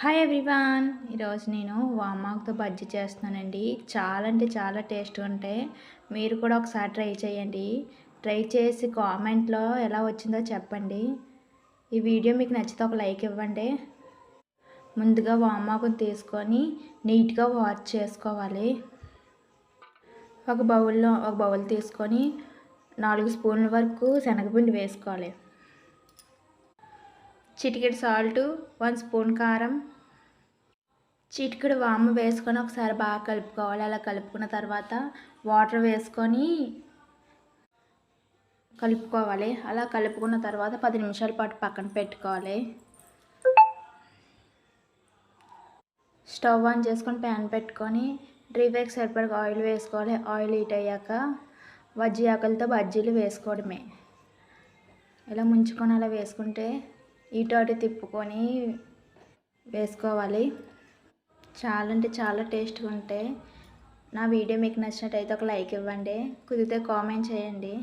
Hi everyone. ఈరోజు నేను వామాకుతో బజ్జీ చేస్తున్నానండి. చాలా అంటే చాలా టేస్ట్గా ఉంటాయి. మీరు కూడా ఒకసారి ట్రై చేయండి. ట్రై చేసి కామెంట్లో ఎలా వచ్చిందో చెప్పండి. ఈ వీడియో మీకు నచ్చితే ఒక లైక్ ఇవ్వండి. ముందుగా వామాకుని తీసుకొని నీట్గా వాష్ చేసుకోవాలి. ఒక బౌల్ తీసుకొని 4 స్పూన్ల వరకు శనగపిండి వేసుకోవాలి. చిటికెడు సాల్టు, 1 స్పూన్ కారం, చిటికెడు వాము వేసుకొని ఒకసారి బాగా కలుపుకోవాలి. అలా కలుపుకున్న తర్వాత వాటర్ వేసుకొని కలుపుకోవాలి. అలా కలుపుకున్న తర్వాత 10 నిమిషాల పాటు పక్కన పెట్టుకోవాలి. స్టవ్ ఆన్ చేసుకొని ప్యాన్ పెట్టుకొని డీప్ ఫ్రైకి సరిపడా ఆయిల్ వేసుకోవాలి. ఆయిల్ హీట్ అయ్యాక బజ్జీ ఆకులతో బజ్జీలు వేసుకోవడమే. ఇలా ముంచుకొని అలా వేసుకుంటే ఇటు అటు తిప్పుకొని వేసుకోవాలి. చాలా అంటే చాలా టేస్ట్గా ఉంటాయి. నా వీడియో మీకు నచ్చినట్టయితే ఒక లైక్ ఇవ్వండి. కుదిరితే కామెంట్ చేయండి.